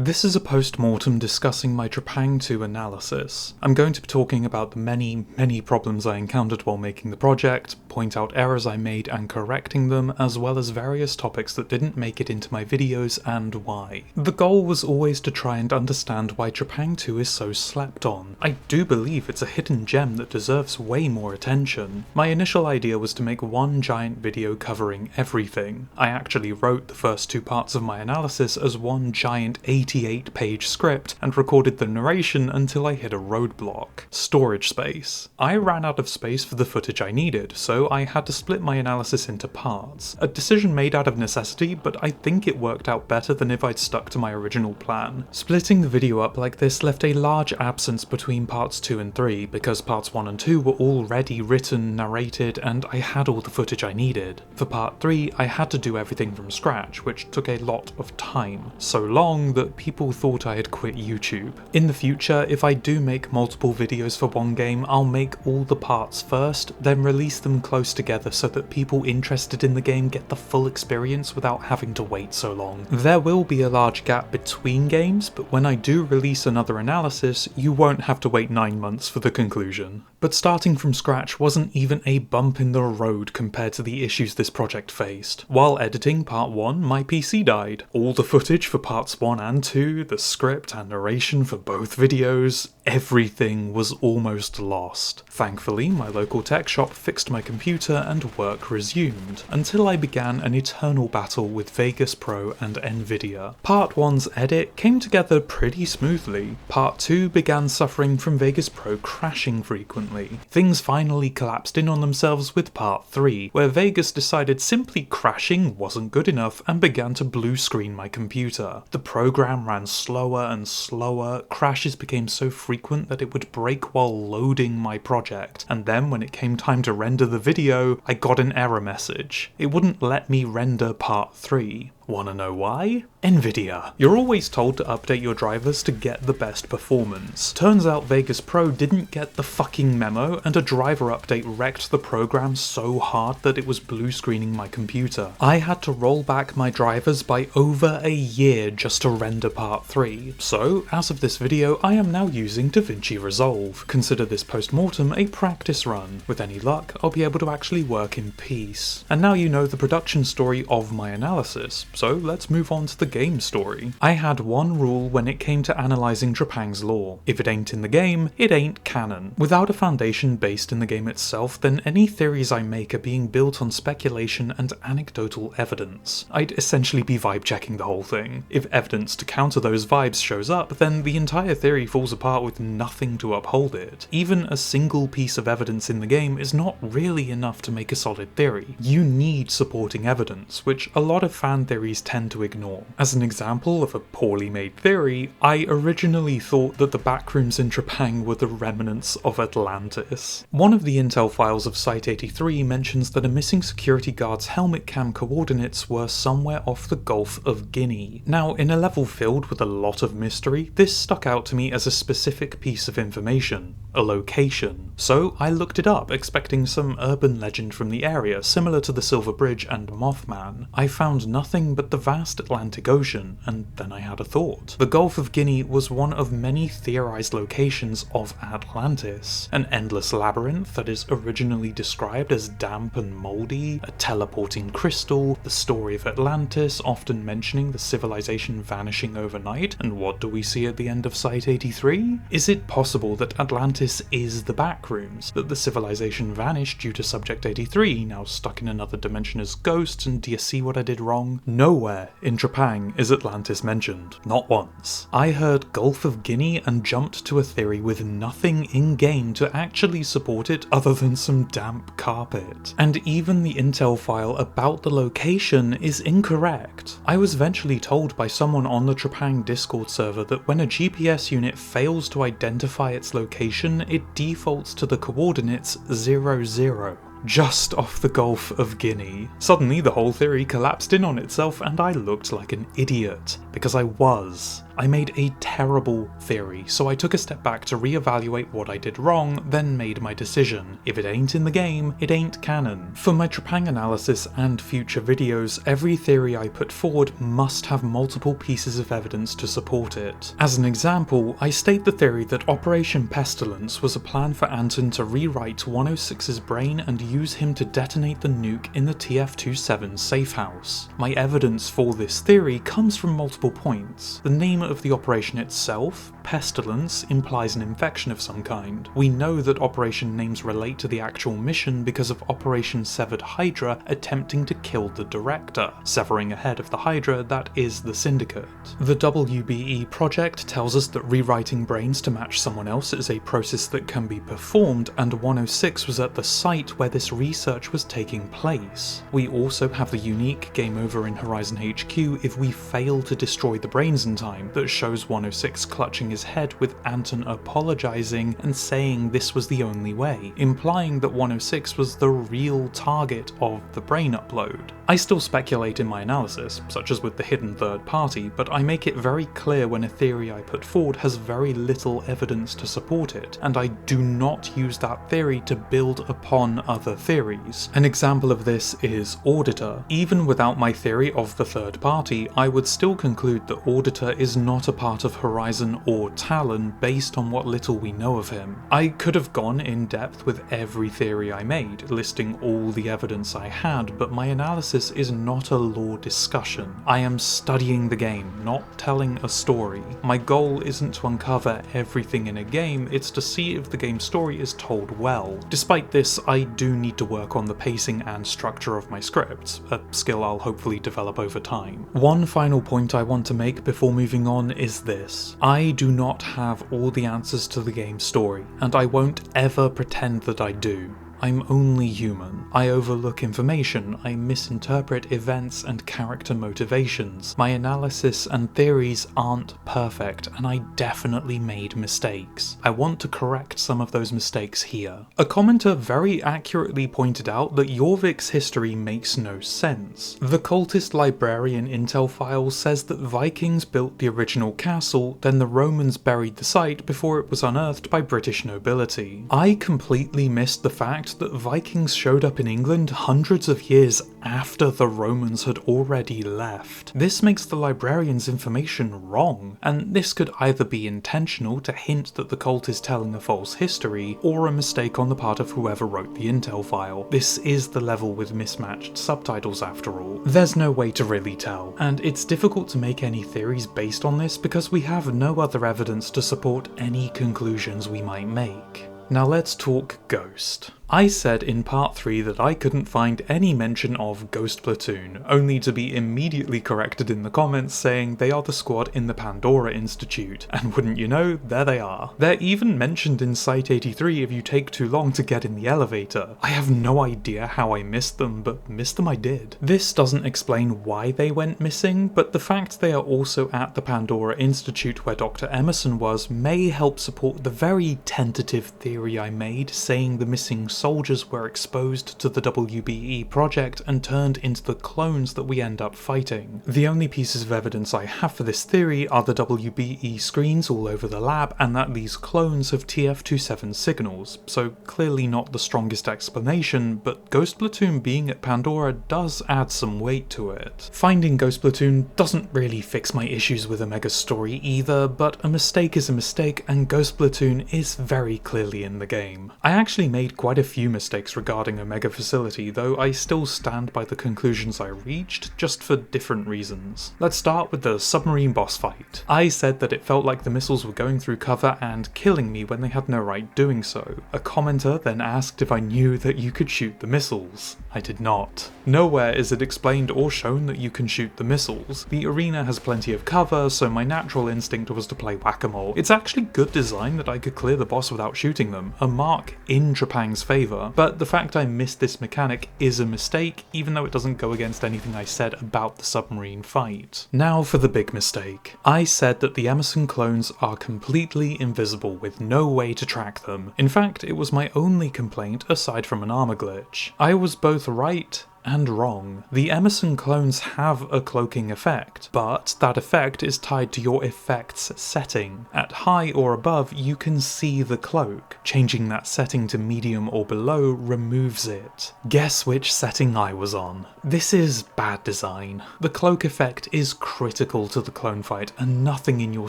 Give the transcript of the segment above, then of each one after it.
This is a post-mortem discussing my Trepang2 analysis. I'm going to be talking about the many problems I encountered while making the project, point out errors I made and correcting them, as well as various topics that didn't make it into my videos and why. The goal was always to try and understand why Trepang2 is so slept on. I do believe it's a hidden gem that deserves way more attention. My initial idea was to make one giant video covering everything. I actually wrote the first two parts of my analysis as one giant 88-page script and recorded the narration until I hit a roadblock. Storage space. I ran out of space for the footage I needed, so I had to split my analysis into parts. A decision made out of necessity, but I think it worked out better than if I'd stuck to my original plan. Splitting the video up like this left a large absence between parts 2 and 3, because parts 1 and 2 were already written, narrated, and I had all the footage I needed. For part 3, I had to do everything from scratch, which took a lot of time. So long that people thought I had quit YouTube. In the future, if I do make multiple videos for one game, I'll make all the parts first, then release them close together so that people interested in the game get the full experience without having to wait so long. There will be a large gap between games, but when I do release another analysis, you won't have to wait 9 months for the conclusion. But starting from scratch wasn't even a bump in the road compared to the issues this project faced. While editing part 1, my PC died. All the footage for parts 1 and 2, the script and narration for both videos, everything was almost lost. Thankfully, my local tech shop fixed my computer and work resumed, until I began an eternal battle with Vegas Pro and Nvidia. Part 1's edit came together pretty smoothly. Part 2 began suffering from Vegas Pro crashing frequently. Things finally collapsed in on themselves with part 3, where Vegas decided simply crashing wasn't good enough and began to blue screen my computer. The program ran slower and slower, crashes became so frequent that it would break while loading my project, and then when it came time to render the video, I got an error message. It wouldn't let me render part 3. Wanna know why? Nvidia. You're always told to update your drivers to get the best performance. Turns out Vegas Pro didn't get the fucking memo, and a driver update wrecked the program so hard that it was blue screening my computer. I had to roll back my drivers by over a year just to render part 3. So, as of this video, I am now using DaVinci Resolve. Consider this post-mortem a practice run. With any luck, I'll be able to actually work in peace. And now you know the production story of my analysis. So let's move on to the game story. I had one rule when it came to analysing Trepang's lore. If it ain't in the game, it ain't canon. Without a foundation based in the game itself, then any theories I make are being built on speculation and anecdotal evidence. I'd essentially be vibe checking the whole thing. If evidence to counter those vibes shows up, then the entire theory falls apart with nothing to uphold it. Even a single piece of evidence in the game is not really enough to make a solid theory. You need supporting evidence, which a lot of fan theories tend to ignore. As an example of a poorly made theory, I originally thought that the backrooms in Trepang were the remnants of Atlantis. One of the intel files of Site-83 mentions that a missing security guard's helmet cam coordinates were somewhere off the Gulf of Guinea. Now, in a level filled with a lot of mystery, this stuck out to me as a specific piece of information. A location. So I looked it up, expecting some urban legend from the area, similar to the Silver Bridge and Mothman. I found nothing but the vast Atlantic Ocean, and then I had a thought. The Gulf of Guinea was one of many theorized locations of Atlantis. An endless labyrinth that is originally described as damp and moldy, a teleporting crystal, the story of Atlantis, often mentioning the civilization vanishing overnight, and what do we see at the end of Site-83? Is it possible that Atlantis is the backrooms, that the civilization vanished due to Subject 83, now stuck in another dimension as ghosts, and do you see what I did wrong? Nowhere in Trepang is Atlantis mentioned. Not once. I heard Gulf of Guinea and jumped to a theory with nothing in-game to actually support it other than some damp carpet. And even the intel file about the location is incorrect. I was eventually told by someone on the Trepang Discord server that when a GPS unit fails to identify its location, it defaults to the coordinates 00. Just off the Gulf of Guinea. Suddenly the whole theory collapsed in on itself and I looked like an idiot. Because I was. I made a terrible theory, so I took a step back to reevaluate what I did wrong, then made my decision. If it ain't in the game, it ain't canon. For my Trepang analysis and future videos, every theory I put forward must have multiple pieces of evidence to support it. As an example, I state the theory that Operation Pestilence was a plan for Anton to rewrite 106's brain and use him to detonate the nuke in the TF-27 safe house. My evidence for this theory comes from multiple points. The name of the operation itself, Pestilence, implies an infection of some kind. We know that operation names relate to the actual mission because of Operation Severed Hydra attempting to kill the director, severing a head of the Hydra that is the Syndicate. The WBE project tells us that rewriting brains to match someone else is a process that can be performed, and 106 was at the site where this research was taking place. We also have the unique game over in Horizon HQ if we fail to destroy the brains in time that shows 106 clutching his head with Anton apologising and saying this was the only way, implying that 106 was the real target of the brain upload. I still speculate in my analysis, such as with the hidden third party, but I make it very clear when a theory I put forward has very little evidence to support it, and I do not use that theory to build upon other theories. An example of this is Auditor. Even without my theory of the third party, I would still conclude that Auditor is not a part of Horizon or Talon based on what little we know of him. I could have gone in depth with every theory I made, listing all the evidence I had, but my analysis is not a lore discussion. I am studying the game, not telling a story. My goal isn't to uncover everything in a game, it's to see if the game's story is told well. Despite this, I do need to work on the pacing and structure of my scripts, a skill I'll hopefully develop over time. One final point I want to make before moving on is this. I do not have all the answers to the game's story, and I won't ever pretend that I do. I'm only human. I overlook information, I misinterpret events and character motivations. My analysis and theories aren't perfect, and I definitely made mistakes. I want to correct some of those mistakes here. A commenter very accurately pointed out that Jorvik's history makes no sense. The cultist librarian intel file says that Vikings built the original castle, then the Romans buried the site before it was unearthed by British nobility. I completely missed the fact that Vikings showed up in England hundreds of years after the Romans had already left. This makes the librarian's information wrong, and this could either be intentional to hint that the cult is telling a false history, or a mistake on the part of whoever wrote the intel file. This is the level with mismatched subtitles after all. There's no way to really tell, and it's difficult to make any theories based on this because we have no other evidence to support any conclusions we might make. Now let's talk Ghost. I said in part 3 that I couldn't find any mention of Ghost Platoon, only to be immediately corrected in the comments saying they are the squad in the Pandora Institute, and wouldn't you know, there they are. They're even mentioned in Site 83 if you take too long to get in the elevator. I have no idea how I missed them, but missed them I did. This doesn't explain why they went missing, but the fact they are also at the Pandora Institute where Dr. Emerson was may help support the very tentative theory I made saying the missing soldiers were exposed to the WBE project and turned into the clones that we end up fighting. The only pieces of evidence I have for this theory are the WBE screens all over the lab and that these clones have TF-27 signals, so clearly not the strongest explanation, but Ghost Platoon being at Pandora does add some weight to it. Finding Ghost Platoon doesn't really fix my issues with Omega's story either, but a mistake is a mistake and Ghost Platoon is very clearly in the game. I actually made quite a few mistakes regarding Omega Facility, though I still stand by the conclusions I reached, just for different reasons. Let's start with the submarine boss fight. I said that it felt like the missiles were going through cover and killing me when they had no right doing so. A commenter then asked if I knew that you could shoot the missiles. I did not. Nowhere is it explained or shown that you can shoot the missiles. The arena has plenty of cover, so my natural instinct was to play whack-a-mole. It's actually good design that I could clear the boss without shooting them, a mark in Trepang's favour, but the fact I missed this mechanic is a mistake, even though it doesn't go against anything I said about the submarine fight. Now for the big mistake. I said that the Emerson clones are completely invisible with no way to track them. In fact, it was my only complaint aside from an armor glitch. I was both right and wrong. The Emerson clones have a cloaking effect, but that effect is tied to your effect's setting. At high or above, you can see the cloak. Changing that setting to medium or below removes it. Guess which setting I was on. This is bad design. The cloak effect is critical to the clone fight, and nothing in your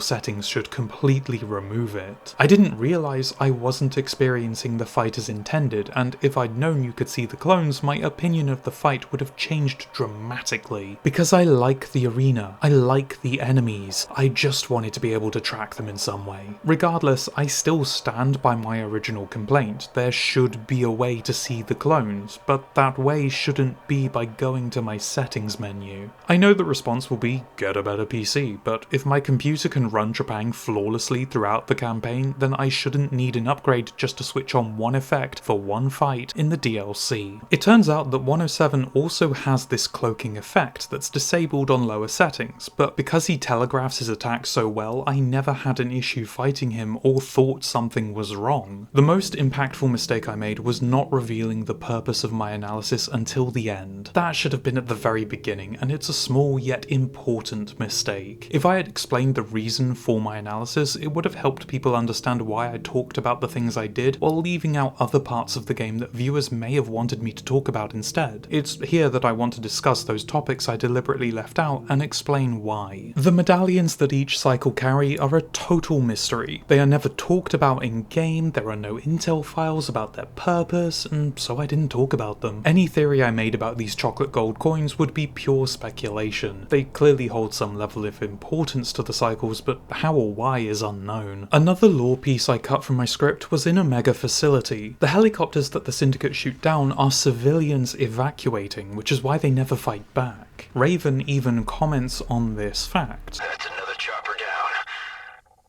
settings should completely remove it. I didn't realise I wasn't experiencing the fight as intended, and if I'd known you could see the clones, my opinion of the fight would have changed dramatically. Because I like the arena, I like the enemies, I just wanted to be able to track them in some way. Regardless, I still stand by my original complaint. There should be a way to see the clones, but that way shouldn't be by going to my settings menu. I know the response will be, get a better PC, but if my computer can run Trepang flawlessly throughout the campaign, then I shouldn't need an upgrade just to switch on one effect for one fight in the DLC. It turns out that 107 also has this cloaking effect that's disabled on lower settings, but because he telegraphs his attacks so well, I never had an issue fighting him or thought something was wrong. The most impactful mistake I made was not revealing the purpose of my analysis until the end. That should have been at the very beginning, and it's a small yet important mistake. If I had explained the reason for my analysis, it would have helped people understand why I talked about the things I did, while leaving out other parts of the game that viewers may have wanted me to talk about instead. It's here that I want to discuss those topics I deliberately left out and explain why. The medallions that each cycle carry are a total mystery. They are never talked about in-game, there are no intel files about their purpose, and so I didn't talk about them. Any theory I made about these chocolate gold coins would be pure speculation. They clearly hold some level of importance to the cycles, but how or why is unknown. Another lore piece I cut from my script was in a mega facility. The helicopters that the Syndicate shoot down are civilians evacuating, which is why they never fight back. Raven even comments on this fact. That's another chopper down.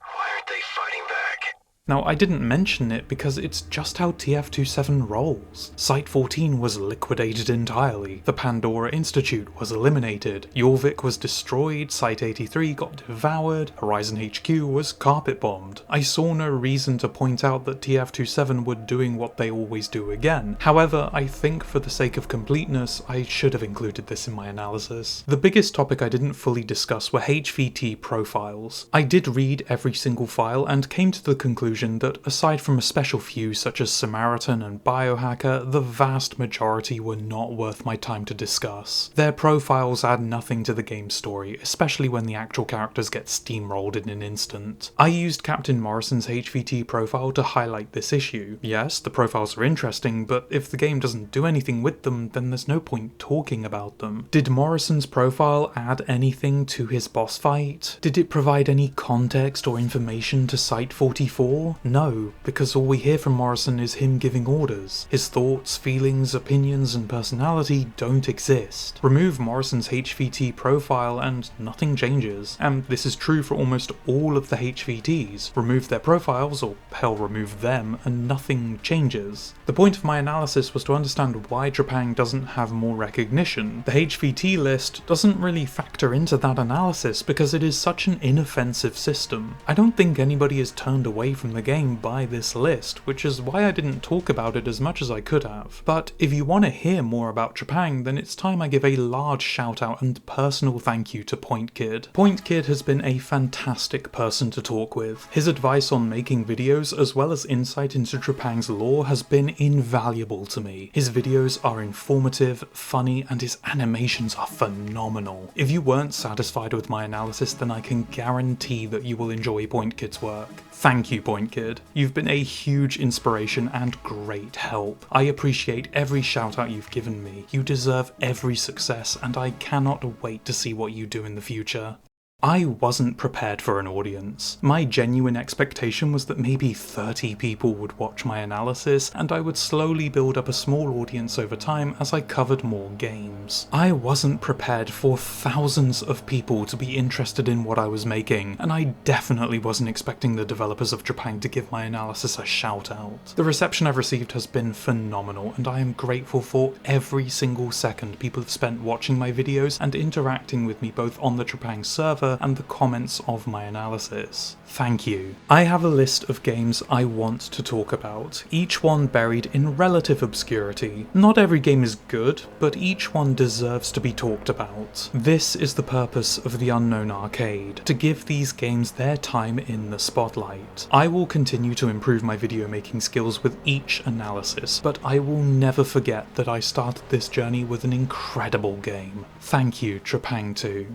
Why aren't they fighting back? Now, I didn't mention it because it's just how TF-27 rolls. Site-14 was liquidated entirely, the Pandora Institute was eliminated, Jorvik was destroyed, Site-83 got devoured, Horizon HQ was carpet-bombed. I saw no reason to point out that TF-27 were doing what they always do again. However, I think for the sake of completeness, I should have included this in my analysis. The biggest topic I didn't fully discuss were HVT profiles. I did read every single file and came to the conclusion that aside from a special few such as Samaritan and Biohacker, the vast majority were not worth my time to discuss. Their profiles add nothing to the game's story, especially when the actual characters get steamrolled in an instant. I used Captain Morrison's HVT profile to highlight this issue. Yes, the profiles are interesting, but if the game doesn't do anything with them, then there's no point talking about them. Did Morrison's profile add anything to his boss fight? Did it provide any context or information to Site-44? No, because all we hear from Morrison is him giving orders. His thoughts, feelings, opinions, and personality don't exist. Remove Morrison's HVT profile and nothing changes. And this is true for almost all of the HVTs. Remove their profiles, or hell, remove them, and nothing changes. The point of my analysis was to understand why Trepang doesn't have more recognition. The HVT list doesn't really factor into that analysis because it is such an inoffensive system. I don't think anybody is turned away from the game by this list, which is why I didn't talk about it as much as I could have. But if you want to hear more about Trepang, then it's time I give a large shout out and personal thank you to Point Kid. Point Kid has been a fantastic person to talk with. His advice on making videos as well as insight into Trepang's lore has been invaluable to me. His videos are informative, funny, and his animations are phenomenal. If you weren't satisfied with my analysis, then I can guarantee that you will enjoy Point Kid's work. Thank you, Point Kid. You've been a huge inspiration and great help. I appreciate every shout out you've given me. You deserve every success, and I cannot wait to see what you do in the future. I wasn't prepared for an audience. My genuine expectation was that maybe 30 people would watch my analysis, and I would slowly build up a small audience over time as I covered more games. I wasn't prepared for thousands of people to be interested in what I was making, and I definitely wasn't expecting the developers of Trepang to give my analysis a shout out. The reception I've received has been phenomenal, and I am grateful for every single second people have spent watching my videos and interacting with me both on the Trepang server Twitter and the comments of my analysis. Thank you. I have a list of games I want to talk about, each one buried in relative obscurity. Not every game is good, but each one deserves to be talked about. This is the purpose of the Unknown Arcade, to give these games their time in the spotlight. I will continue to improve my video making skills with each analysis, but I will never forget that I started this journey with an incredible game. Thank you, Trepang2.